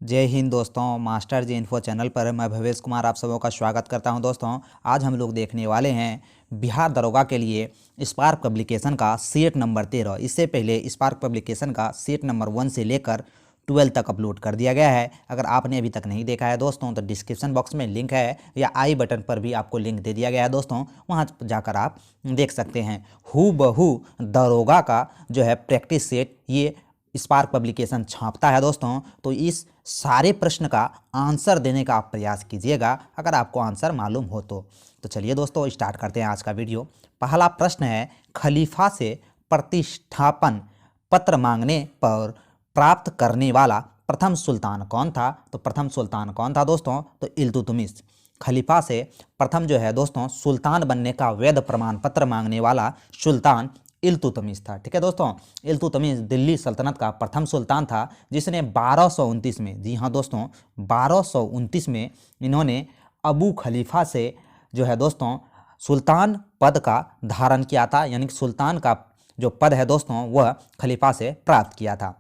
जय हिंद दोस्तों, मास्टर जी info channel पर मैं भवेश कुमार आप सबों का स्वागत करता हूं। दोस्तों, आज हम लोग देखने वाले हैं बिहार दरोगा के लिए स्पार्क पब्लिकेशन का सेट नंबर 13। इससे पहले स्पार्क पब्लिकेशन का सेट नंबर 1 से लेकर 12 तक अपलोड कर दिया गया है। अगर आपने अभी तक नहीं देखा है दोस्तों तो डिस्क्रिप्शन बॉक्स में लिंक है या आई बटन पर भी आपको लिंक दे दिया गया है दोस्तों, वहाँ जाकर आप देख सकते हैं। हू बहू दरोगा का जो है प्रैक्टिस सेट ये स्पार्क पब्लिकेशन छापता है दोस्तों। तो इस सारे प्रश्न का आंसर देने का आप प्रयास कीजिएगा अगर आपको आंसर मालूम हो तो चलिए दोस्तों स्टार्ट करते हैं आज का वीडियो। पहला प्रश्न है, खलीफा से प्रतिष्ठापन पत्र मांगने पर प्राप्त करने वाला प्रथम सुल्तान कौन था? तो प्रथम सुल्तान कौन था दोस्तों? तो इल्तुतमिश। खलीफा से प्रथम जो है दोस्तों सुल्तान बनने का वैध प्रमाण पत्र मांगने वाला सुल्तान इल्तुतमिश था। ठीक है दोस्तों, इल्तुतमिश दिल्ली सल्तनत का प्रथम सुल्तान था जिसने 1229 में, जी हाँ दोस्तों 1229 में इन्होंने अबू खलीफा से जो है दोस्तों सुल्तान पद का धारण किया था, यानी कि सुल्तान का जो पद है दोस्तों वह खलीफा से प्राप्त किया था।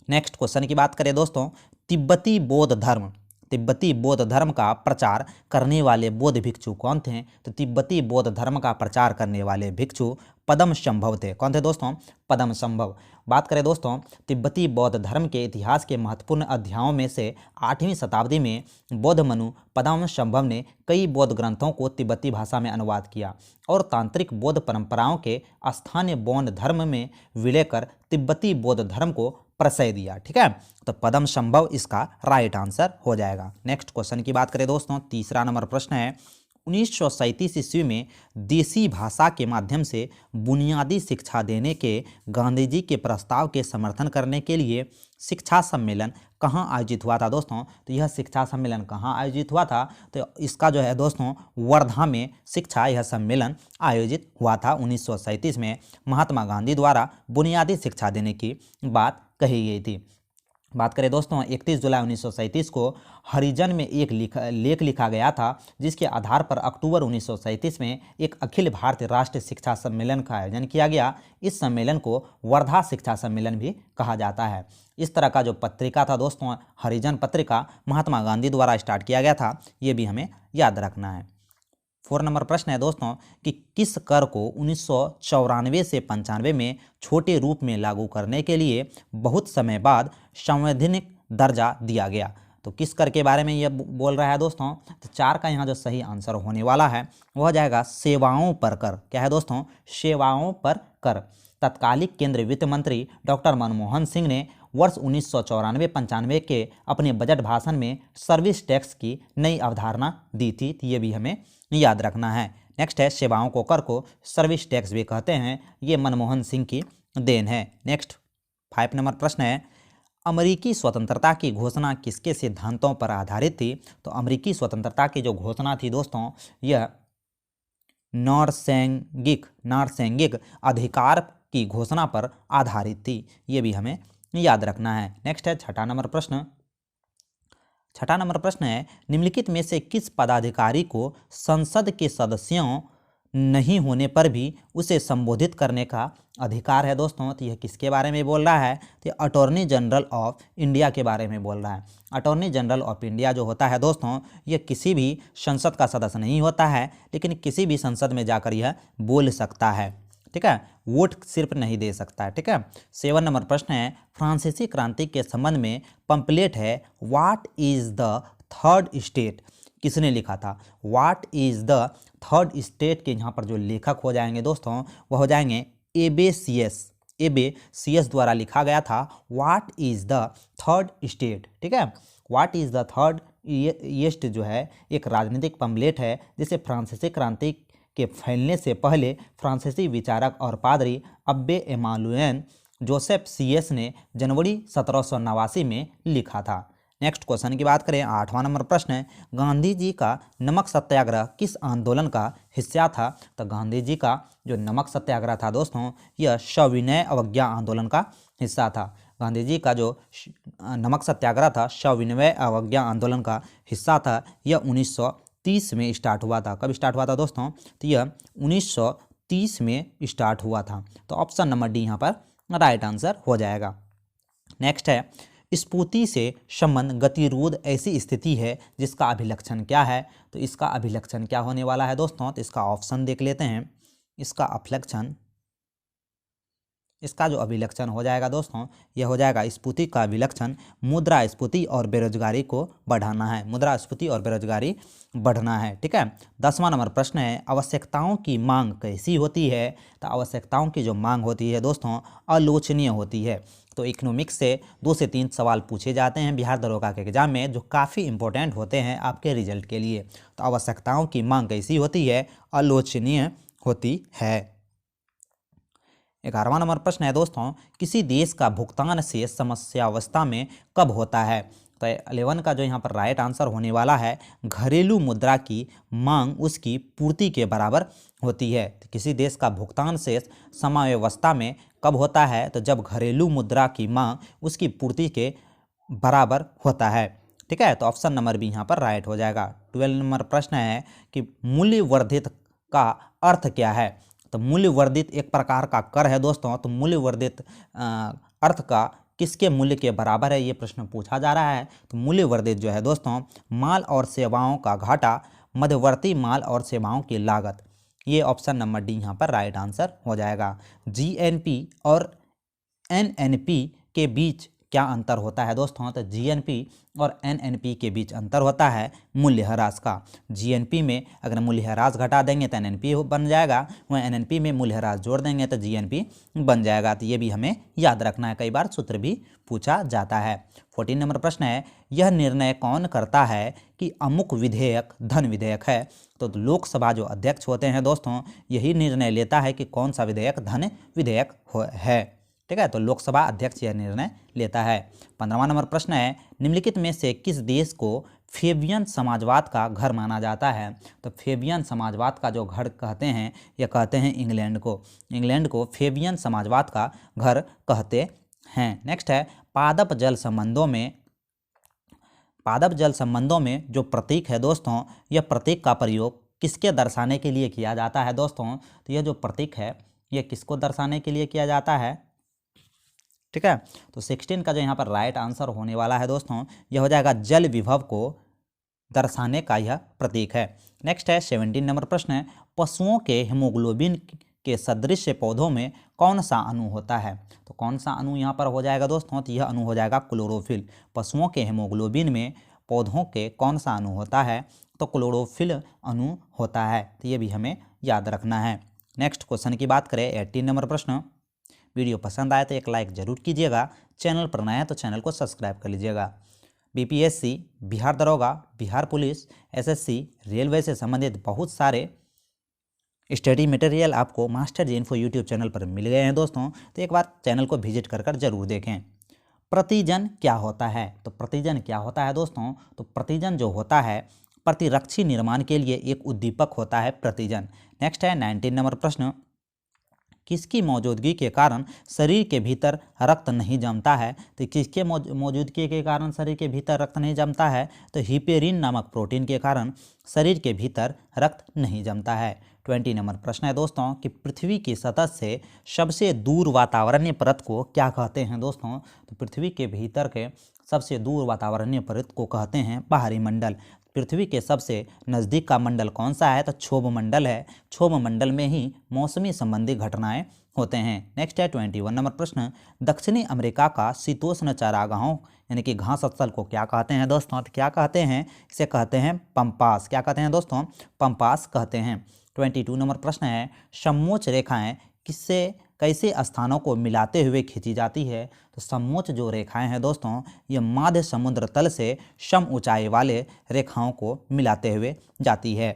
नेक्स्ट क्वेश्चन की बात करें दोस्तों, तिब्बती बौद्ध धर्म का प्रचार करने वाले बौद्ध भिक्षु कौन थे? तो तिब्बती बौद्ध धर्म का प्रचार करने वाले भिक्षु पद्म संभव थे। कौन थे दोस्तों? पद्म संभव। बात करें दोस्तों तिब्बती बौद्ध धर्म के इतिहास के महत्वपूर्ण अध्यायों में से 8वीं शताब्दी में बौद्ध मनु पद्म संभव ने कई बौद्ध ग्रंथों को तिब्बती भाषा में अनुवाद किया और तांत्रिक बौद्ध परंपराओं के स्थानीय बौद्ध धर्म में विलय कर तिब्बती बौद्ध धर्म को प्रशय दिया। ठीक है, तो पद्म संभव इसका राइट आंसर हो जाएगा। नेक्स्ट क्वेश्चन की बात करें दोस्तों, तीसरा नंबर प्रश्न है, 1937 ईस्वी में देसी भाषा के माध्यम से बुनियादी शिक्षा देने के गांधी जी के प्रस्ताव के समर्थन करने के लिए शिक्षा सम्मेलन कहाँ आयोजित हुआ था दोस्तों? तो यह शिक्षा सम्मेलन कहाँ आयोजित हुआ था? तो इसका जो है दोस्तों वर्धा में यह सम्मेलन आयोजित हुआ था 1937 में। महात्मा गांधी द्वारा बुनियादी शिक्षा देने की बात कही गई थी। बात करें दोस्तों 31 जुलाई 1937 को हरिजन में एक लेख लिखा गया था जिसके आधार पर अक्टूबर 1937 में एक अखिल भारतीय राष्ट्रीय शिक्षा सम्मेलन का आयोजन किया गया। इस सम्मेलन को वर्धा शिक्षा सम्मेलन भी कहा जाता है। इस तरह का जो पत्रिका था दोस्तों हरिजन पत्रिका महात्मा गांधी द्वारा स्टार्ट किया गया था, ये भी हमें याद रखना है। 4 नंबर प्रश्न है दोस्तों कि किस कर को 1994 से 95 में छोटे रूप में लागू करने के लिए बहुत समय बाद संवैधानिक दर्जा दिया गया? तो किस कर के बारे में यह बोल रहा है दोस्तों? तो 4 का यहाँ जो सही आंसर होने वाला है वह जाएगा सेवाओं पर कर। क्या है दोस्तों? सेवाओं पर कर। तत्कालिक केंद्रीय वित्त मंत्री डॉक्टर मनमोहन सिंह ने वर्ष 1994-95 के अपने बजट भाषण में सर्विस टैक्स की नई अवधारणा दी थी। ये भी हमें याद रखना है। नेक्स्ट है, सेवाओं को कर को सर्विस टैक्स भी कहते हैं, ये मनमोहन सिंह की देन है। नेक्स्ट 5 नंबर प्रश्न है, अमेरिकी स्वतंत्रता की घोषणा किसके सिद्धांतों पर आधारित थी? तो अमेरिकी स्वतंत्रता की जो घोषणा थी दोस्तों यह नरसैंगिक अधिकार की घोषणा पर आधारित थी। ये भी हमें याद रखना है। नेक्स्ट है 6 नंबर प्रश्न। 6 नंबर प्रश्न है, निम्नलिखित में से किस पदाधिकारी को संसद के सदस्यों नहीं होने पर भी उसे संबोधित करने का अधिकार है दोस्तों? तो यह किसके बारे में बोल रहा है? तो अटॉर्नी जनरल ऑफ इंडिया के बारे में बोल रहा है। अटॉर्नी जनरल ऑफ इंडिया जो होता है दोस्तों यह किसी भी संसद का सदस्य नहीं होता है, लेकिन किसी भी संसद में जाकर यह बोल सकता है। ठीक है, वोट सिर्फ नहीं दे सकता है। ठीक है, 7 नंबर प्रश्न है, फ्रांसीसी क्रांति के संबंध में पंपलेट है what is the third state, किसने लिखा था? What is the third state के यहाँ पर जो लेखक हो जाएंगे दोस्तों वह हो जाएंगे एबे सीएस द्वारा लिखा गया था what is the third state. ठीक है, what is the third east जो है एक राजनीतिक पंपलेट है जिसे फ्रांसीसी क्रांति के फैलने से पहले फ्रांसीसी विचारक और पादरी अब्बे एमानुएल जोसेफ सीएस ने जनवरी 1789 में लिखा था। नेक्स्ट क्वेश्चन की बात करें 8वां नंबर प्रश्न है, गांधी जी का नमक सत्याग्रह किस आंदोलन का हिस्सा था? तो गांधी जी का जो नमक सत्याग्रह था दोस्तों यह सविनय अवज्ञा आंदोलन का हिस्सा था। गांधी जी का जो नमक सत्याग्रह था सविनय अवज्ञा आंदोलन का हिस्सा था। यह 1930 में स्टार्ट हुआ था। कब स्टार्ट हुआ था दोस्तों? तो यह 1930 में स्टार्ट हुआ था। तो ऑप्शन नंबर डी यहाँ पर राइट आंसर हो जाएगा। नेक्स्ट है, स्फूर्ति से संबंध गतिरोध ऐसी स्थिति है जिसका अभिलक्षण क्या है? तो इसका अभिलक्षण क्या होने वाला है दोस्तों? तो इसका ऑप्शन देख लेते हैं। इसका जो अभिलक्षण हो जाएगा दोस्तों, यह हो जाएगा स्फूर्ति का अभिलक्षण मुद्रास्फीति और बेरोजगारी को बढ़ाना है। मुद्रास्फीति और बेरोजगारी बढ़ना है। ठीक है। 10वां नंबर प्रश्न है, आवश्यकताओं की मांग कैसी होती है? तो आवश्यकताओं की जो मांग होती है दोस्तों, आलोचनीय होती है। तो इकोनॉमिक्स से 2 से 3 सवाल पूछे जाते हैं बिहार दरोगा के एग्जाम में, जो काफ़ी इंपॉर्टेंट होते हैं आपके रिजल्ट के लिए। तो आवश्यकताओं की मांग कैसी होती है? आलोचनीय होती है। 11वां नंबर प्रश्न है दोस्तों, किसी देश का भुगतान शेष समस्यावस्था में कब होता है? तो 11 का जो यहाँ पर राइट आंसर होने वाला है, घरेलू मुद्रा की मांग उसकी पूर्ति के बराबर होती है। तो किसी देश का भुगतान शेष समयावस्था में कब होता है? तो जब घरेलू मुद्रा की मांग उसकी पूर्ति के बराबर होता है। ठीक है। तो ऑप्शन नंबर भी यहाँ पर राइट हो जाएगा। 12 नंबर प्रश्न है कि मूल्य वर्धित का अर्थ क्या है? तो मूल्य वर्धित एक प्रकार का कर है दोस्तों। तो मूल्य वर्धित अर्थ का किसके मूल्य के बराबर है, ये प्रश्न पूछा जा रहा है। तो मूल्य वर्धित जो है दोस्तों, माल और सेवाओं का घाटा, मध्यवर्ती माल और सेवाओं की लागत। ये ऑप्शन नंबर डी यहाँ पर राइट आंसर हो जाएगा। जीएनपी और एनएनपी के बीच क्या अंतर होता है दोस्तों? तो जीएनपी और एनएनपी के बीच अंतर होता है मूल्यह्रास का। जीएनपी में अगर मूल्यह्रास घटा देंगे तो एनएनपी बन जाएगा, वहीं एनएनपी में मूल्यह्रास जोड़ देंगे तो जीएनपी बन जाएगा। तो ये भी हमें याद रखना है, कई बार सूत्र भी पूछा जाता है। 14 नंबर प्रश्न है, यह निर्णय कौन करता है कि अमुक विधेयक धन विधेयक है? तो लोकसभा जो अध्यक्ष होते हैं दोस्तों, यही निर्णय लेता है कि कौन सा विधेयक धन विधेयक है। ठीक है। तो लोकसभा अध्यक्ष यह निर्णय लेता है। 15वां नंबर प्रश्न है, निम्नलिखित में से किस देश को फेबियन समाजवाद का घर माना जाता है? तो फेबियन समाजवाद का जो घर कहते हैं, यह कहते हैं इंग्लैंड को। इंग्लैंड को फेबियन समाजवाद का घर कहते हैं। नेक्स्ट है, पादप जल संबंधों में जो प्रतीक है दोस्तों, यह प्रतीक का प्रयोग किसके दर्शाने के लिए किया जाता है दोस्तों? तो यह जो प्रतीक है, यह किसको दर्शाने के लिए किया जाता है? ठीक है। तो 16 का जो यहाँ पर राइट आंसर होने वाला है दोस्तों, यह हो जाएगा जल विभव को दर्शाने का यह प्रतीक है। नेक्स्ट है 17 नंबर प्रश्न है, पशुओं के हीमोग्लोबिन के सदृश पौधों में कौन सा अणु होता है? तो कौन सा अणु यहाँ पर हो जाएगा दोस्तों? तो यह अणु हो जाएगा क्लोरोफिल। पशुओं के हीमोग्लोबिन में पौधों के कौन सा अणु होता है? तो क्लोरोफिल अणु होता है। तो ये भी हमें याद रखना है। नेक्स्ट क्वेश्चन की बात करें, 18 नंबर प्रश्न, वीडियो पसंद आए तो एक लाइक जरूर कीजिएगा, चैनल पर नया है तो चैनल को सब्सक्राइब कर लीजिएगा। बीपीएससी, बिहार दरोगा, बिहार पुलिस, एसएससी, रेलवे से संबंधित बहुत सारे स्टडी मटेरियल आपको मास्टर जी इन्फो यूट्यूब चैनल पर मिल गए हैं दोस्तों। तो एक बार चैनल को विजिट कर जरूर देखें। प्रतिजन क्या होता है? तो प्रतिजन क्या होता है दोस्तों? तो प्रतिजन जो होता है, प्रतिरक्षी निर्माण के लिए एक उद्दीपक होता है प्रतिजन। नेक्स्ट है 19 नंबर प्रश्न, किसकी मौजूदगी के कारण शरीर के भीतर रक्त नहीं जमता है? तो किसके मौजूदगी के कारण शरीर के भीतर रक्त नहीं जमता है? तो हिपेरिन नामक प्रोटीन के कारण शरीर के भीतर रक्त नहीं जमता है। 20 नंबर प्रश्न है दोस्तों कि पृथ्वी की सतह से सबसे दूर वातावरणीय परत को क्या कहते हैं दोस्तों? तो पृथ्वी के भीतर के सबसे दूर वातावरणीय परत को कहते हैं बाहरी मंडल। पृथ्वी के सबसे नज़दीक का मंडल कौन सा है? तो क्षोभ मंडल है। क्षोभ मंडल में ही मौसमी संबंधी घटनाएं होते हैं। नेक्स्ट है 21 नंबर प्रश्न, दक्षिणी अमेरिका का शीतोष्ण चारागाहों यानी कि घास स्थल को क्या कहते हैं दोस्तों? तो क्या कहते हैं? इसे कहते हैं पंपास। क्या कहते हैं दोस्तों? पंपास कहते हैं। 22 नंबर प्रश्न है, समोच्च रेखाएं किससे कैसे स्थानों को मिलाते हुए खींची जाती है? तो समोच्च जो रेखाएं हैं दोस्तों, ये माध्य समुद्र तल से सम ऊंचाई वाले रेखाओं को मिलाते हुए जाती है।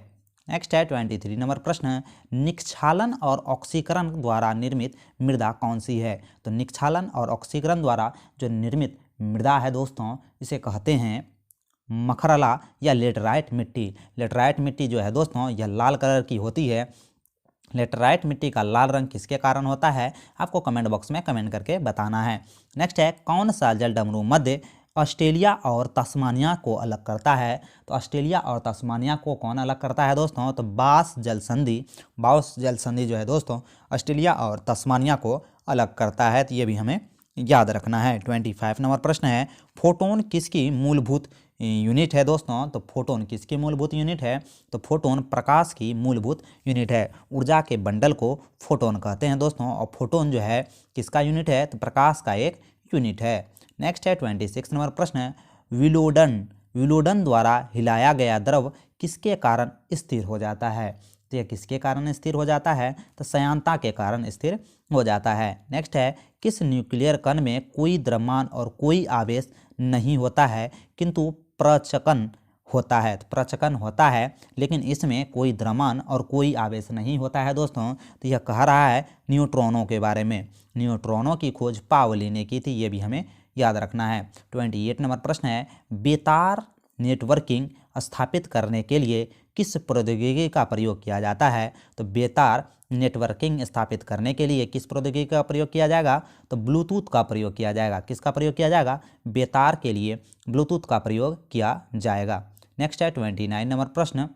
नेक्स्ट है 23 नंबर प्रश्न, निक्षालन और ऑक्सीकरण द्वारा निर्मित मृदा कौन सी है? तो निक्षालन और ऑक्सीकरण द्वारा जो निर्मित मृदा है दोस्तों, इसे कहते हैं मखरला या लेटराइट मिट्टी। लेटराइट मिट्टी जो है दोस्तों, यह लाल कलर की होती है। लेटराइट मिट्टी का लाल रंग किसके कारण होता है? आपको कमेंट बॉक्स में कमेंट करके बताना है। नेक्स्ट है, कौन सा जलडमरू मध्य ऑस्ट्रेलिया और तस्मानिया को अलग करता है? तो ऑस्ट्रेलिया और तस्मानिया को कौन अलग करता है दोस्तों? तो बास जल संधि जो है दोस्तों, ऑस्ट्रेलिया और तस्मानिया को अलग करता है। तो ये भी हमें याद रखना है। 25 नंबर प्रश्न है, फोटोन किसकी मूलभूत यूनिट है दोस्तों? तो फोटोन किसकी मूलभूत यूनिट है? तो फोटोन प्रकाश की मूलभूत यूनिट है। ऊर्जा के बंडल को फोटोन कहते हैं दोस्तों, और फोटोन जो है किसका यूनिट है? तो प्रकाश का एक यूनिट है। नेक्स्ट है 26 नंबर प्रश्न, विलोडन द्वारा हिलाया गया द्रव किसके कारण स्थिर हो जाता है? तो यह किसके कारण स्थिर हो जाता है? तो श्यानता के कारण स्थिर हो जाता है। नेक्स्ट है, किस न्यूक्लियर कण में कोई द्रव्यमान और कोई आवेश नहीं होता है किंतु प्रचकन होता है? तो प्रचकन होता है लेकिन इसमें कोई द्रव्यमान और कोई आवेश नहीं होता है दोस्तों। तो यह कह रहा है न्यूट्रॉनों के बारे में। न्यूट्रॉनों की खोज पावली ने की थी, ये भी हमें याद रखना है। 28 नंबर प्रश्न है, बेतार नेटवर्किंग स्थापित करने के लिए किस प्रौद्योगिकी का प्रयोग किया जाता है? तो बेतार नेटवर्किंग स्थापित करने के लिए किस प्रौद्योगिकी का प्रयोग किया जाएगा? तो ब्लूटूथ का प्रयोग किया जाएगा। किसका प्रयोग किया जाएगा? बेतार के लिए ब्लूटूथ का प्रयोग किया जाएगा। नेक्स्ट है 29 नंबर प्रश्न।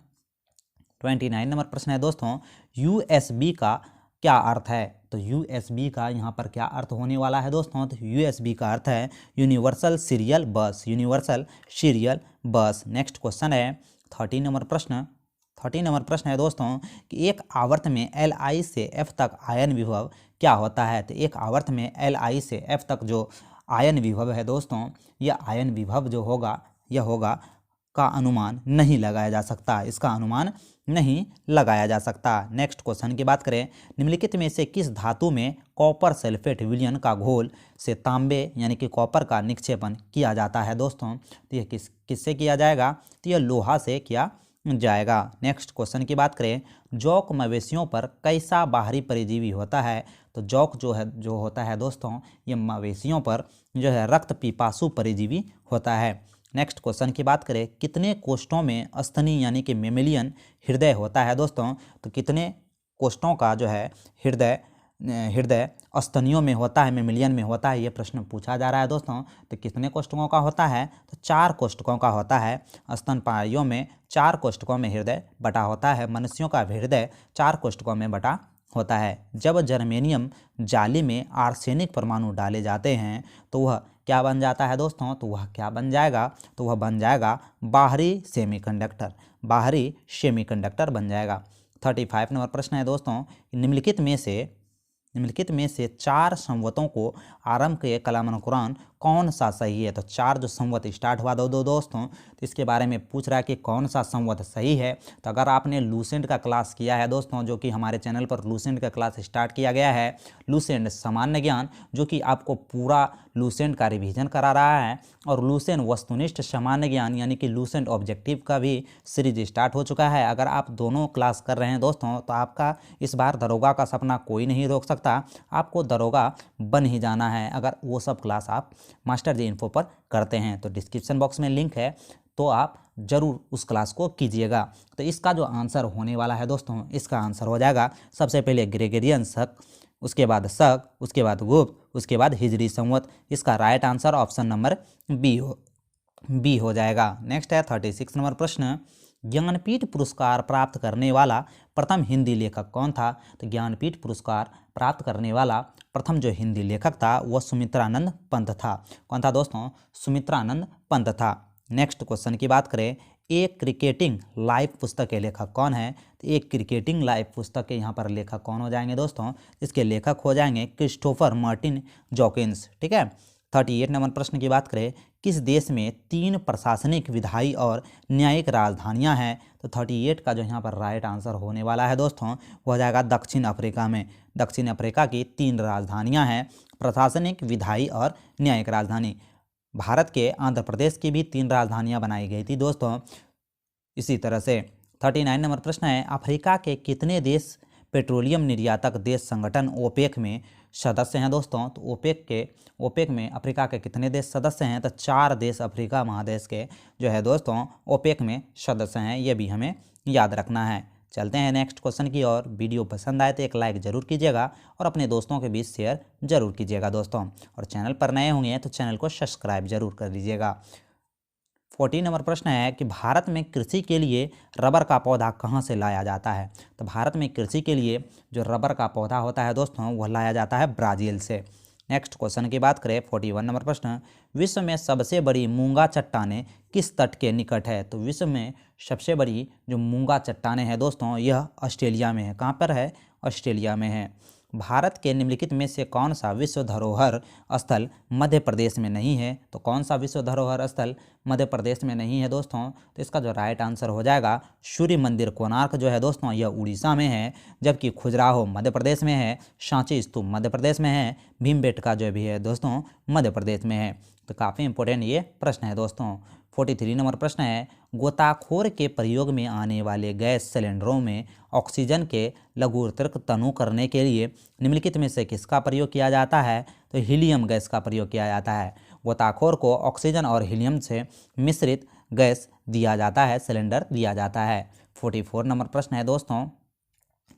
29 नंबर प्रश्न है दोस्तों, USB का क्या अर्थ है? तो USB का यहाँ पर क्या अर्थ होने वाला है दोस्तों? तो USB का अर्थ है यूनिवर्सल सीरियल बस, यूनिवर्सल सीरियल बस। नेक्स्ट क्वेश्चन है 30 नंबर प्रश्न। 30 नंबर प्रश्न है दोस्तों कि एक आवर्त में Li से F तक आयन विभव क्या होता है? तो एक आवर्त में Li से F तक जो आयन विभव है दोस्तों, यह आयन विभव जो होगा यह होगा का अनुमान नहीं लगाया जा सकता, इसका अनुमान नहीं लगाया जा सकता। नेक्स्ट क्वेश्चन की बात करें, निम्नलिखित में से किस धातु में कॉपर सल्फेट विलयन का घोल से तांबे यानी कि कॉपर का निक्षेपण किया जाता है दोस्तों? तो यह किससे किया जाएगा? तो यह लोहा से किया जाएगा। नेक्स्ट क्वेश्चन की बात करें, जौक मवेशियों पर कैसा बाहरी परजीवी होता है? तो जौक जो होता है दोस्तों, ये मवेशियों पर जो है रक्त पिपासु परजीवी होता है। नेक्स्ट क्वेश्चन की बात करें, कितने कोष्ठों में स्तनी यानी कि मेमेलियन हृदय होता है दोस्तों? तो कितने कोष्ठों का जो है हृदय स्तनियों में होता है, मेमेलियन में होता है, ये प्रश्न पूछा जा रहा है दोस्तों। तो कितने कोष्ठकों का होता है? तो 4 कोष्ठकों का होता है। स्तनपायियों में 4 कोष्ठकों में हृदय बटा होता है। मनुष्यों का हृदय 4 कोष्ठकों में बटा होता है। जब जर्मेनियम जाली में आर्सेनिक परमाणु डाले जाते हैं तो वह क्या बन जाता है दोस्तों? तो वह क्या बन जाएगा? तो वह बन जाएगा बाहरी सेमीकंडक्टर, बाहरी सेमीकंडक्टर बन जाएगा। 35 नंबर प्रश्न है दोस्तों, निम्नलिखित में से 4 संवतों को आरंभ के कलामनुकुरान कौन सा सही है? तो 4 जो संवत स्टार्ट हुआ दो दोस्तों, तो इसके बारे में पूछ रहा है कि कौन सा संवत सही है। तो अगर आपने लूसेंट का क्लास किया है दोस्तों, जो कि हमारे चैनल पर लूसेंट का क्लास स्टार्ट किया गया है, लूसेंट सामान्य ज्ञान, जो कि आपको पूरा लूसेंट का रिवीजन करा रहा है, और लूसेंट वस्तुनिष्ठ सामान्य ज्ञान यानी कि लूसेंट ऑब्जेक्टिव का भी सीरीज स्टार्ट हो चुका है। अगर आप दोनों क्लास कर रहे हैं दोस्तों, तो आपका इस बार दरोगा का सपना कोई नहीं रोक सकता, आपको दरोगा बन ही जाना है अगर वो सब क्लास आप मास्टर जी इन्फो पर करते हैं। तो डिस्क्रिप्शन बॉक्स में लिंक है, तो आप जरूर उस क्लास को कीजिएगा। तो इसका जो आंसर होने वाला है दोस्तों, इसका आंसर हो जाएगा सबसे पहले ग्रेगरियन शक, उसके बाद शक, उसके बाद गुप्त, उसके बाद हिजरी संवत। इसका right answer option number B हो जाएगा। नेक्स्ट है 36 नंबर प्रश्न, ज्ञानपीठ पुरस्कार प्राप्त करने वाला प्रथम हिंदी लेखक कौन था? तो ज्ञानपीठ पुरस्कार प्राप्त करने वाला प्रथम जो हिंदी लेखक था वह सुमित्रानंद पंत था। कौन था दोस्तों? सुमित्रानंद पंत था। नेक्स्ट क्वेश्चन की बात करें, एक क्रिकेटिंग लाइफ पुस्तक के लेखक कौन है? तो एक क्रिकेटिंग लाइफ पुस्तक के यहाँ पर लेखक कौन हो जाएंगे दोस्तों? इसके लेखक हो जाएंगे क्रिस्टोफर मार्टिन जॉकिंस। ठीक है। 38 नंबर प्रश्न की बात करें, किस देश में 3 प्रशासनिक, विधायी और न्यायिक राजधानियां हैं? तो 38 का जो यहाँ पर राइट आंसर होने वाला है दोस्तों, वो हो जाएगा दक्षिण अफ्रीका में। दक्षिण अफ्रीका की 3 राजधानियां हैं, प्रशासनिक, विधायी और न्यायिक राजधानी। भारत के आंध्र प्रदेश की भी 3 राजधानियां बनाई गई थी दोस्तों। इसी तरह से 39 नंबर प्रश्न है, अफ्रीका के कितने देश पेट्रोलियम निर्यातक देश संगठन ओपेक में सदस्य हैं दोस्तों? तो ओपेक में अफ्रीका के कितने देश सदस्य हैं? तो 4 देश अफ्रीका महादेश के जो है दोस्तों ओपेक में सदस्य हैं, ये भी हमें याद रखना है। चलते हैं नेक्स्ट क्वेश्चन की ओर। वीडियो पसंद आए तो एक लाइक जरूर कीजिएगा और अपने दोस्तों के बीच शेयर जरूर कीजिएगा दोस्तों, और चैनल पर नए होंगे तो चैनल को सब्सक्राइब जरूर कर लीजिएगा। 40 नंबर प्रश्न है कि भारत में कृषि के लिए रबर का पौधा कहाँ से लाया जाता है? तो भारत में कृषि के लिए जो रबर का पौधा होता है दोस्तों, वह लाया जाता है ब्राज़ील से। नेक्स्ट क्वेश्चन की बात करें 41 नंबर प्रश्न, विश्व में सबसे बड़ी मूंगा चट्टानें किस तट के निकट है? तो विश्व में सबसे बड़ी जो मूंगा चट्टानें हैं दोस्तों यह ऑस्ट्रेलिया में है। कहाँ पर है? ऑस्ट्रेलिया में है। भारत के निम्नलिखित में से कौन सा विश्व धरोहर स्थल मध्य प्रदेश में नहीं है? तो कौन सा विश्व धरोहर स्थल मध्य प्रदेश में नहीं है दोस्तों? तो इसका जो राइट आंसर हो जाएगा सूर्य मंदिर कोणार्क जो है दोस्तों यह उड़ीसा में है, जबकि खजुराहो मध्य प्रदेश में है, सांची स्तूप मध्य प्रदेश में है, भीमबेटका जो भी है दोस्तों मध्य प्रदेश में है। तो काफ़ी इंपॉर्टेंट ये प्रश्न है दोस्तों। 43 नंबर प्रश्न है, गोताखोर के प्रयोग में आने वाले गैस सिलेंडरों में ऑक्सीजन के लघुत्तरक तनु करने के लिए निम्नलिखित में से किसका प्रयोग किया जाता है? तो हीलियम गैस का प्रयोग किया जाता है। गोताखोर को ऑक्सीजन और हीलियम से मिश्रित गैस दिया जाता है, सिलेंडर दिया जाता है। 44 नंबर प्रश्न है दोस्तों,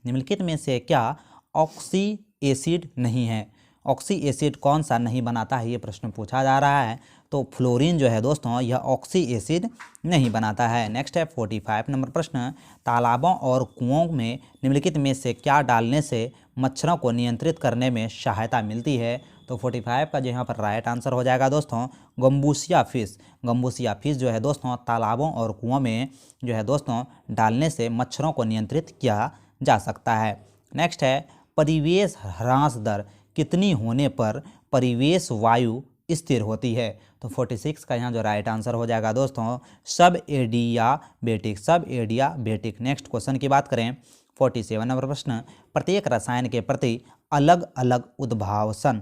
निम्नलिखित में से क्या ऑक्सी एसिड नहीं है? ऑक्सी एसिड कौन सा नहीं बनाता है, ये प्रश्न पूछा जा रहा है। तो फ्लोरीन जो है दोस्तों यह ऑक्सी एसिड नहीं बनाता है। नेक्स्ट है 45 नंबर प्रश्न, तालाबों और कुओं में निम्नलिखित में से क्या डालने से मच्छरों को नियंत्रित करने में सहायता मिलती है? तो 45 का जो यहाँ पर राइट आंसर हो जाएगा दोस्तों गम्बूसिया फिश। गम्बूसिया फिश जो है दोस्तों तालाबों और कुओं में जो है दोस्तों डालने से मच्छरों को नियंत्रित किया जा सकता है। नेक्स्ट है परिवेश ह्रास दर कितनी होने पर परिवेश वायु स्थिर होती है? तो 46 का यहाँ जो राइट आंसर हो जाएगा दोस्तों सब एडियाबेटिक, सब एडियाबेटिक। नेक्स्ट क्वेश्चन की बात करें 47 नंबर प्रश्न, प्रत्येक रसायन के प्रति अलग अलग उद्भासन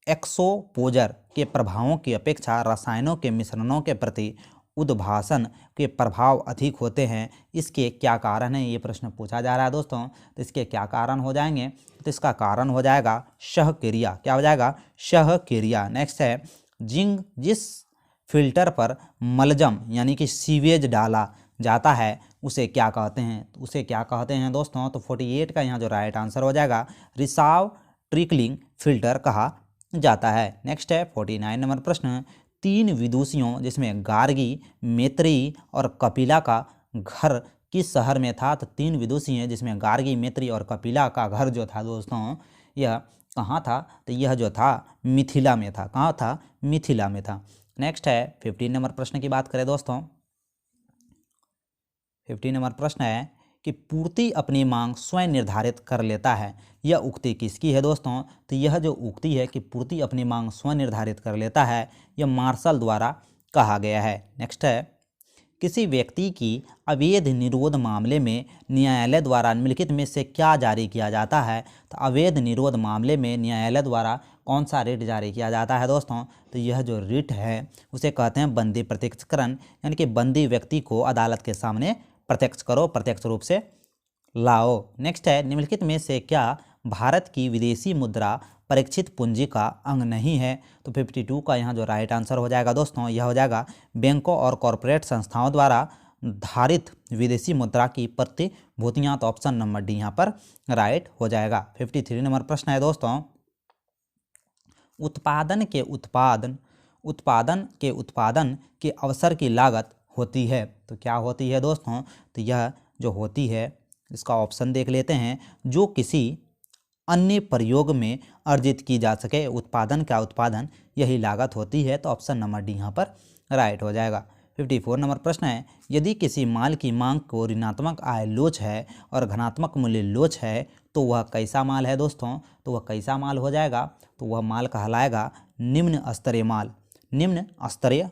एक्सोपोजर के प्रभावों की अपेक्षा रसायनों के मिश्रणों के प्रति उद्भासन के प्रभाव अधिक होते हैं, इसके क्या कारण है? ये प्रश्न पूछा जा रहा है दोस्तों। तो इसके क्या कारण हो जाएंगे? तो इसका कारण हो जाएगा सहक्रिया। क्या हो जाएगा? सहक्रिया। नेक्स्ट है जिस फिल्टर पर मलजम यानी कि सीवेज डाला जाता है उसे क्या कहते हैं? तो उसे क्या कहते हैं दोस्तों? तो 48 का यहाँ जो राइट आंसर हो जाएगा रिसाव ट्रिकलिंग फिल्टर कहा जाता है। नेक्स्ट है 49 नंबर प्रश्न, 3 विदुषियों जिसमें गार्गी, मैत्रेयी और कपिला का घर किस शहर में था? तो 3 विदुषी हैं जिसमें गार्गी, मैत्रेयी और कपिला का घर जो था दोस्तों यह कहाँ था? तो यह जो था मिथिला में था। कहाँ था? मिथिला में था। नेक्स्ट है 15 नंबर प्रश्न की बात करें दोस्तों। 15 नंबर प्रश्न है कि पूर्ति अपनी मांग स्वयं निर्धारित कर लेता है, यह उक्ति किसकी है दोस्तों? तो यह जो उक्ति है कि पूर्ति अपनी मांग स्वयं निर्धारित कर लेता है यह मार्शल द्वारा कहा गया है। नेक्स्ट है किसी व्यक्ति की अवैध निरोध मामले में न्यायालय द्वारा निम्नलिखित में से क्या जारी किया जाता है? तो अवैध निरोध मामले में न्यायालय द्वारा कौन सा रिट जारी किया जाता है दोस्तों? तो यह जो रिट है उसे कहते हैं बंदी प्रत्यक्षकरण, यानी कि बंदी व्यक्ति को अदालत के सामने प्रत्यक्ष करो, प्रत्यक्ष रूप से लाओ। नेक्स्ट है निम्नलिखित में से क्या भारत की विदेशी मुद्रा परीक्षित पूंजी का अंग नहीं है? तो 52 का यहाँ जो राइट आंसर हो जाएगा दोस्तों यह हो जाएगा बैंकों और कॉरपोरेट संस्थाओं द्वारा धारित विदेशी मुद्रा की प्रतिभूतियाँ। तो ऑप्शन नंबर डी यहाँ पर राइट हो जाएगा। 53 नंबर प्रश्न है दोस्तों, उत्पादन के अवसर की लागत होती है। तो क्या होती है दोस्तों? तो यह जो होती है इसका ऑप्शन देख लेते हैं, जो किसी अन्य प्रयोग में अर्जित की जा सके उत्पादन यही लागत होती है। तो ऑप्शन नंबर डी यहाँ पर राइट हो जाएगा। 54 नंबर प्रश्न है, यदि किसी माल की मांग को ऋणात्मक आय लोच है और धनात्मक मूल्य लोच है तो वह कैसा माल है दोस्तों? तो वह कैसा माल हो जाएगा? तो वह माल कहलाएगा निम्न स्तरीय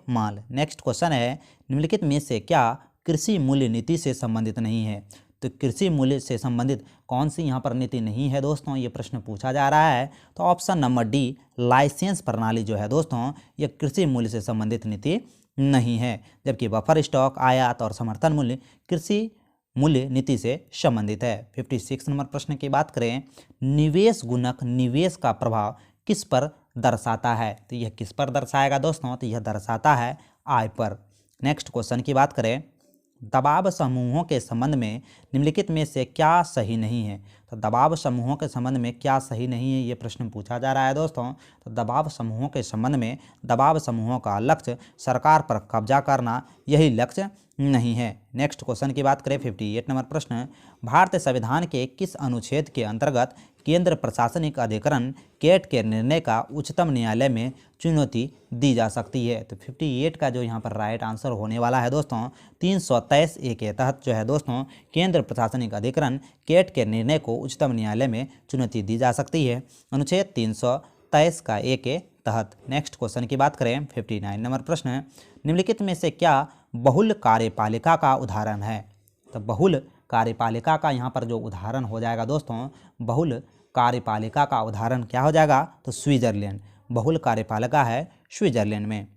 माल। नेक्स्ट क्वेश्चन है, निम्नलिखित में से क्या कृषि मूल्य नीति से संबंधित नहीं है? तो कृषि मूल्य से संबंधित कौन सी यहाँ पर नीति नहीं है दोस्तों? ये प्रश्न पूछा जा रहा है। तो ऑप्शन नंबर डी लाइसेंस प्रणाली जो है दोस्तों ये कृषि मूल्य से संबंधित नीति नहीं है, जबकि बफर स्टॉक, आयात और समर्थन मूल्य कृषि मूल्य नीति से संबंधित है। 56 नंबर प्रश्न की बात करें, निवेश गुणक निवेश का प्रभाव किस पर दर्शाता है? तो यह किस पर दर्शाएगा दोस्तों? तो यह दर्शाता है आय पर। नेक्स्ट क्वेश्चन की बात करें, दबाव समूहों के संबंध में निम्नलिखित में से क्या सही नहीं है? तो दबाव समूहों के संबंध में क्या सही नहीं है, ये प्रश्न पूछा जा रहा है दोस्तों। तो दबाव समूहों के संबंध में दबाव समूहों का लक्ष्य सरकार पर कब्जा करना, यही लक्ष्य नहीं है। नेक्स्ट क्वेश्चन की बात करें 58 नंबर प्रश्न, भारतीय संविधान के किस अनुच्छेद के अंतर्गत केंद्र प्रशासनिक अधिकरण केट के निर्णय का उच्चतम न्यायालय में चुनौती दी जा सकती है? तो 58 का जो यहाँ पर राइट आंसर होने वाला है दोस्तों 323A के तहत जो है दोस्तों केंद्र प्रशासनिक अधिकरण केट के निर्णय को उच्चतम न्यायालय में चुनौती दी जा सकती है, अनुच्छेद 323 का ए के तहत। नेक्स्ट क्वेश्चन की बात करें 59 नंबर प्रश्न, निम्नलिखित में से क्या बहुल कार्यपालिका का उदाहरण है? तो बहुल कार्यपालिका का यहाँ पर जो उदाहरण हो जाएगा दोस्तों, बहुल कार्यपालिका का उदाहरण क्या हो जाएगा? तो स्विट्जरलैंड, बहुल कार्यपालिका है स्विट्जरलैंड में।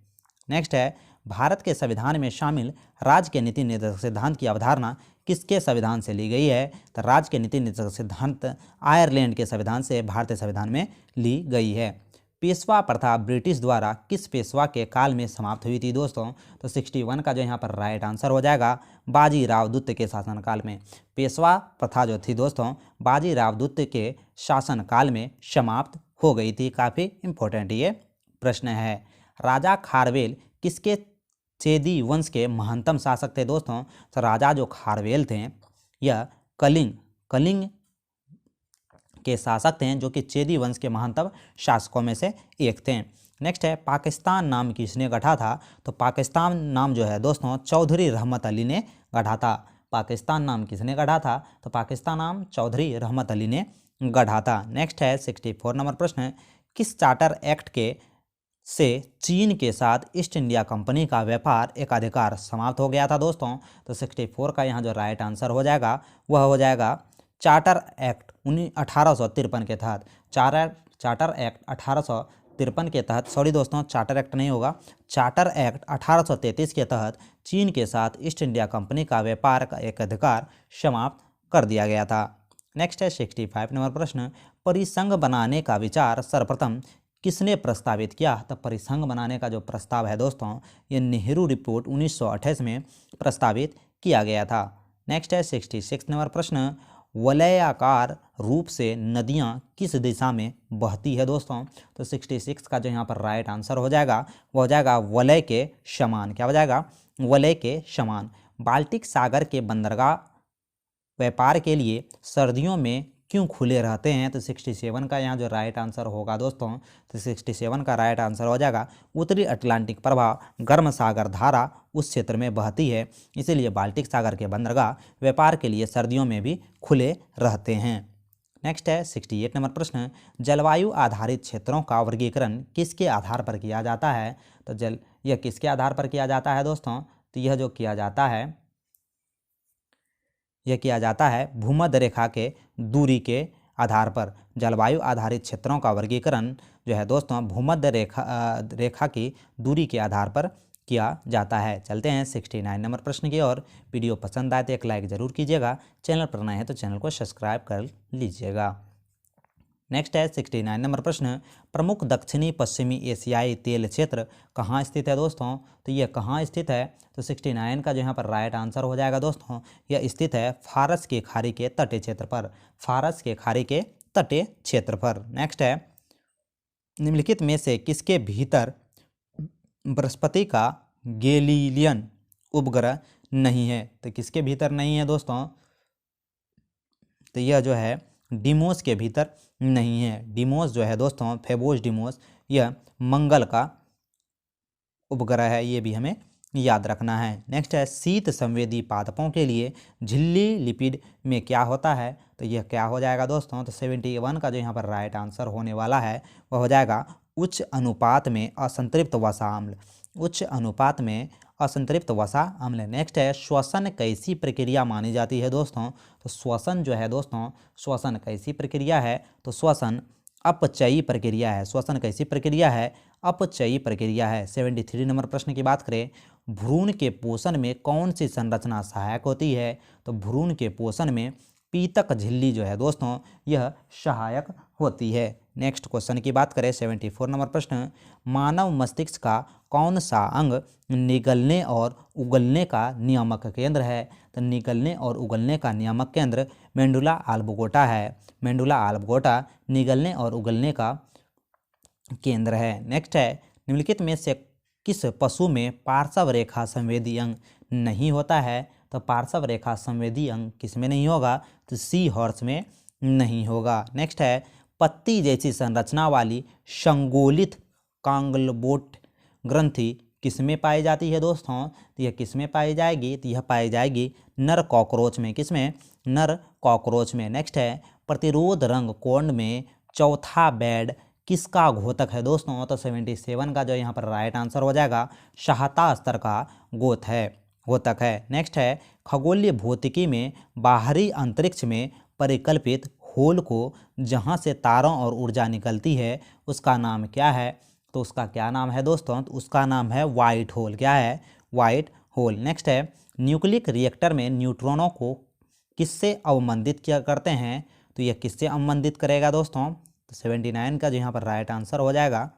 नेक्स्ट है, भारत के संविधान में शामिल राज्य के नीति निर्देशक सिद्धांत की अवधारणा किसके संविधान से ली गई है? तो राज्य के नीति निर्देशक सिद्धांत आयरलैंड के संविधान से भारतीय संविधान में ली गई है। पेशवा प्रथा ब्रिटिश द्वारा किस पेशवा के काल में समाप्त हुई थी दोस्तों? तो 61 का जो यहाँ पर राइट आंसर हो जाएगा बाजीराव द्वितीय के शासनकाल में। पेशवा प्रथा जो थी दोस्तों बाजीराव द्वितीय के शासनकाल में समाप्त हो गई थी। काफ़ी इंपॉर्टेंट ये प्रश्न है। राजा खारवेल किसके चेदी वंश के महानतम शासक थे दोस्तों? तो राजा जो खारवेल थे यह कलिंग के शासक थे, जो कि चेदी वंश के महानतम शासकों में से एक थे। नेक्स्ट है, पाकिस्तान नाम किसने गढ़ा था? तो पाकिस्तान नाम जो है दोस्तों चौधरी रहमत अली ने गढ़ा था। पाकिस्तान नाम किसने गढ़ा था? तो पाकिस्तान नाम चौधरी रहमत अली ने गढ़ा था। नेक्स्ट है 64 नंबर प्रश्न, किस चार्टर एक्ट के से चीन के साथ ईस्ट इंडिया कंपनी का व्यापार एकाधिकार समाप्त हो गया था दोस्तों? तो 64 का यहाँ जो राइट आंसर हो जाएगा वह हो जाएगा चार्टर एक्ट 1853 के तहत। चार्टर एक्ट 1853 के तहत, सॉरी दोस्तों चार्टर एक्ट नहीं होगा, चार्टर एक्ट 1833 के तहत चीन के साथ ईस्ट इंडिया कंपनी का व्यापार का एक अधिकार समाप्त कर दिया गया था। नेक्स्ट है 65 नंबर प्रश्न, परिसंघ बनाने का विचार सर्वप्रथम किसने प्रस्तावित किया? तो परिसंघ बनाने का जो प्रस्ताव है दोस्तों ये नेहरू रिपोर्ट 1928 में प्रस्तावित किया गया था। नेक्स्ट है 66 नंबर प्रश्न, वलयाकार रूप से नदियाँ किस दिशा में बहती है दोस्तों? तो 66 का जो यहाँ पर राइट आंसर हो जाएगा वो हो जाएगा वलय के समान। क्या हो जाएगा? वलय के समान। बाल्टिक सागर के बंदरगाह व्यापार के लिए सर्दियों में क्यों खुले रहते हैं? तो 67 का यहाँ जो राइट आंसर होगा दोस्तों, तो 67 का राइट आंसर हो जाएगा उत्तरी अटलांटिक प्रभाव गर्म सागर धारा उस क्षेत्र में बहती है, इसीलिए बाल्टिक सागर के बंदरगाह व्यापार के लिए सर्दियों में भी खुले रहते हैं। नेक्स्ट है 68 नंबर प्रश्न, जलवायु आधारित क्षेत्रों का वर्गीकरण किसके आधार पर किया जाता है? तो यह किसके आधार पर किया जाता है दोस्तों? तो यह जो किया जाता है भूमध्य रेखा के दूरी के आधार पर। जलवायु आधारित क्षेत्रों का वर्गीकरण जो है दोस्तों भूमध्य रेखा की दूरी के आधार पर किया जाता है। चलते हैं 69 नंबर प्रश्न की ओर। वीडियो पसंद आए तो एक लाइक ज़रूर कीजिएगा, चैनल पर नए हैं तो चैनल को सब्सक्राइब कर लीजिएगा। नेक्स्ट है 69 नंबर प्रश्न, प्रमुख दक्षिणी पश्चिमी एशियाई तेल क्षेत्र कहाँ स्थित है दोस्तों? तो यह कहाँ स्थित है? तो 69 का जो यहाँ पर राइट आंसर हो जाएगा दोस्तों यह स्थित है फारस की खाड़ी के तटीय क्षेत्र पर। फारस के खाड़ी के तटीय क्षेत्र पर। नेक्स्ट है, निम्नलिखित में से किसके भीतर बृहस्पति का गैलीलियन उपग्रह नहीं है? तो किसके भीतर नहीं है दोस्तों? तो यह जो है डिमोस के भीतर नहीं है। डिमोस जो है दोस्तों फेबोस डिमोस यह मंगल का उपग्रह है, ये भी हमें याद रखना है। नेक्स्ट है, शीत संवेदी पादपों के लिए झिल्ली लिपिड में क्या होता है? तो यह क्या हो जाएगा दोस्तों? तो 71 का जो यहाँ पर राइट आंसर होने वाला है वह हो जाएगा उच्च अनुपात में असंतृप्त वसा अम्ल। उच्च अनुपात में असंतृप्त वसा अम्ल। नेक्स्ट है, श्वसन कैसी प्रक्रिया मानी जाती है दोस्तों? तो श्वसन जो है दोस्तों श्वसन कैसी प्रक्रिया है? तो श्वसन अपचयी प्रक्रिया है। श्वसन कैसी प्रक्रिया है? अपचयी प्रक्रिया है। 73 नंबर प्रश्न की बात करें, भ्रूण के पोषण में कौन सी संरचना सहायक होती है? तो भ्रूण के पोषण में पीतक झिल्ली जो है दोस्तों यह सहायक होती है। नेक्स्ट क्वेश्चन की बात करें 74 नंबर प्रश्न, मानव मस्तिष्क का कौन सा अंग निगलने और उगलने का नियामक केंद्र है? तो निगलने और उगलने का नियामक केंद्र मेंडुला ऑब्लिंगुटा है। मेंडुला ऑब्लिंगुटा निगलने और उगलने का केंद्र है। नेक्स्ट है, निम्नलिखित में से किस पशु में पार्श्व रेखा संवेदी अंग नहीं होता है, तो पार्श्व रेखा संवेदी अंग किस में नहीं होगा, तो सी हॉर्स में नहीं होगा। नेक्स्ट है पत्ती जैसी संरचना वाली संगोलित कांगलबोट ग्रंथि किस में पाई जाती है दोस्तों, तो यह किस में पाई जाएगी, तो यह पाई जाएगी नर कॉकरोच में। किस में, नर कॉकरोच में। नेक्स्ट है प्रतिरोध रंग कोण में चौथा बेड किसका घोतक है दोस्तों, तो 77 का जो यहाँ पर राइट आंसर हो जाएगा सहायता स्तर का घोतक है। नेक्स्ट है खगोलीय भौतिकी में बाहरी अंतरिक्ष में परिकल्पित होल को जहाँ से तारों और ऊर्जा निकलती है उसका नाम क्या है, तो उसका क्या नाम है दोस्तों, तो उसका नाम है वाइट होल। क्या है, वाइट होल। नेक्स्ट है न्यूक्लिक रिएक्टर में न्यूट्रॉनों को किससे अवमंदित किया करते हैं, तो यह किससे अवमंदित करेगा दोस्तों, तो 79 का जो यहाँ पर राइट आंसर हो जाएगा,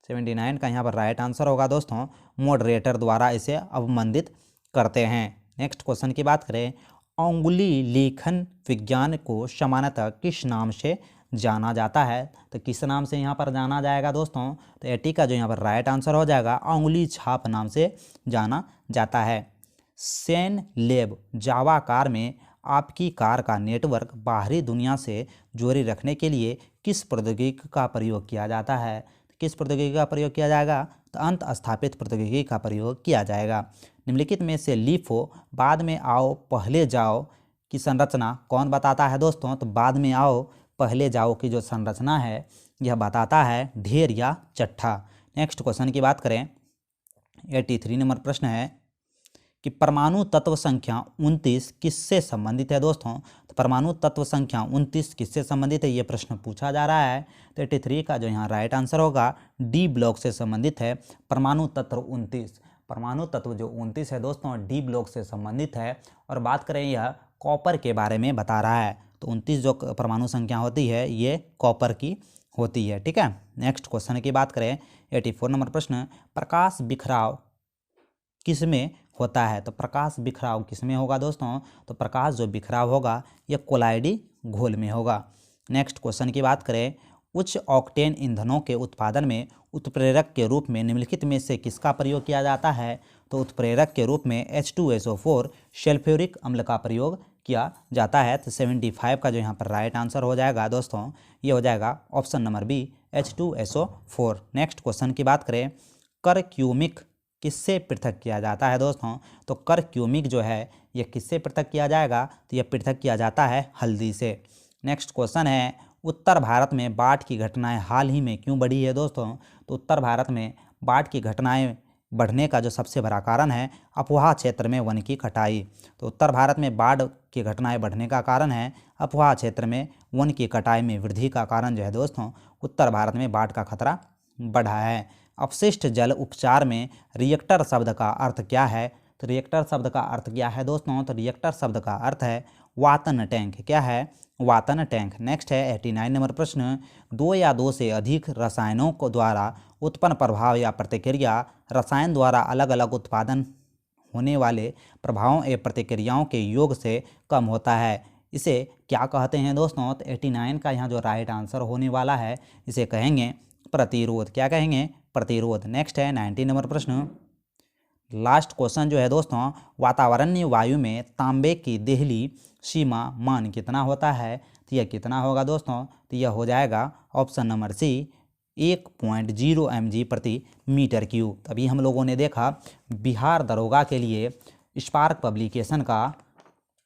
79 का यहाँ पर राइट आंसर होगा दोस्तों मॉडरेटर द्वारा इसे अवमंदित करते हैं। नेक्स्ट क्वेश्चन की बात करें, अंगुली लेखन विज्ञान को सामान्यतः किस नाम से जाना जाता है, तो किस नाम से यहाँ पर जाना जाएगा दोस्तों, तो 80 का जो यहाँ पर राइट आंसर हो जाएगा अंगुली छाप नाम से जाना जाता है। सेन लेब जावा कार में आपकी कार का नेटवर्क बाहरी दुनिया से जोड़े रखने के लिए किस प्रौद्योगिकी का प्रयोग किया जाता है, किस प्रौद्योगिकी का प्रयोग किया जाएगा, तो अंत स्थापित प्रौद्योगिकी का प्रयोग किया जाएगा। निम्नलिखित में से लिफो बाद में आओ पहले जाओ की संरचना कौन बताता है दोस्तों, तो बाद में आओ पहले जाओ की जो संरचना है यह बताता है ढेर या चट्टा। नेक्स्ट क्वेश्चन की बात करें, 83 नंबर प्रश्न है कि परमाणु तत्व संख्या 29 किससे संबंधित है दोस्तों, तो परमाणु तत्व संख्या 29 किससे संबंधित है, ये प्रश्न पूछा जा रहा है। तो 83 का जो यहाँ राइट आंसर होगा डी ब्लॉक से संबंधित है परमाणु तत्व 29। परमाणु तत्व जो 29 है दोस्तों डी ब्लॉक से संबंधित है। और बात करें यह कॉपर के बारे में बता रहा है, तो 29 जो परमाणु संख्या होती है ये कॉपर की होती है। ठीक है, नेक्स्ट क्वेश्चन की बात करें, 84 नंबर प्रश्न, प्रकाश बिखराव किस में होता है, तो प्रकाश बिखराव किस में होगा दोस्तों, तो प्रकाश जो बिखराव होगा यह कोलाइडी घोल में होगा। नेक्स्ट क्वेश्चन की बात करें, उच्च ऑक्टेन ईंधनों के उत्पादन में उत्प्रेरक के रूप में निम्नलिखित में से किसका प्रयोग किया जाता है, तो उत्प्रेरक के रूप में H2SO4 सल्फ्यूरिक अम्ल का प्रयोग किया जाता है। तो 75 का जो यहाँ पर राइट आंसर हो जाएगा दोस्तों ये हो जाएगा option number B H2SO4। Next question की बात करें, करक्यूमिक किससे पृथक किया जाता है दोस्तों, तो करक्यूमिक जो है ये किससे पृथक किया जाएगा, तो यह पृथक किया जाता है हल्दी से। नेक्स्ट क्वेश्चन है, उत्तर भारत में बाढ़ की घटनाएं हाल ही में क्यों बढ़ी है दोस्तों, तो उत्तर भारत में बाढ़ की घटनाएं बढ़ने का जो सबसे बड़ा कारण है अफवाह क्षेत्र में वन की कटाई। तो उत्तर भारत में बाढ़ की घटनाएं बढ़ने का कारण है अफवाह क्षेत्र में वन की कटाई में वृद्धि का कारण जो है दोस्तों उत्तर भारत में बाढ़ का खतरा बढ़ा है। अपशिष्ट जल उपचार में रिएक्टर शब्द का अर्थ क्या है, तो रिएक्टर शब्द का अर्थ क्या है दोस्तों, तो रिएक्टर शब्द का अर्थ है वातन टैंक। क्या है, वातन टैंक। नेक्स्ट है 89 नंबर प्रश्न, दो या दो से अधिक रसायनों को द्वारा उत्पन्न प्रभाव या प्रतिक्रिया रसायन द्वारा अलग अलग उत्पादन होने वाले प्रभावों एवं प्रतिक्रियाओं के योग से कम होता है, इसे क्या कहते हैं दोस्तों, तो 89 का यहाँ जो राइट आंसर होने वाला है इसे कहेंगे प्रतिरोध। क्या कहेंगे, प्रतिरोध। नेक्स्ट है 90 नंबर प्रश्न, लास्ट क्वेश्चन जो है दोस्तों, वातावरणीय वायु में तांबे की देहली सीमा मान कितना होता है, तो यह कितना होगा दोस्तों, तो यह हो जाएगा ऑप्शन नंबर सी 1.0 mg प्रति मीटर क्यूब। अभी हम लोगों ने देखा बिहार दरोगा के लिए स्पार्क पब्लिकेशन का,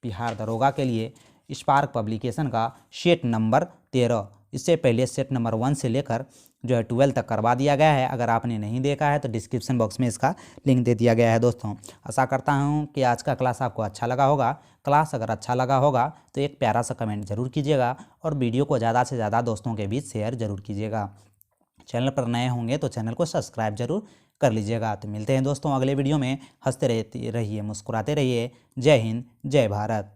बिहार दरोगा के लिए स्पार्क पब्लिकेशन का सेट नंबर 13, इससे पहले सेट नंबर 1 से लेकर जो है 12 तक करवा दिया गया है। अगर आपने नहीं देखा है तो डिस्क्रिप्शन बॉक्स में इसका लिंक दे दिया गया है दोस्तों। आशा करता हूं कि आज का क्लास आपको अच्छा लगा होगा। क्लास अगर अच्छा लगा होगा तो एक प्यारा सा कमेंट जरूर कीजिएगा और वीडियो को ज़्यादा से ज़्यादा दोस्तों के बीच शेयर जरूर कीजिएगा। चैनल पर नए होंगे तो चैनल को सब्सक्राइब जरूर कर लीजिएगा। तो मिलते हैं दोस्तों अगले वीडियो में। हंसते रहिए, मुस्कुराते रहिए। जय हिंद, जय भारत।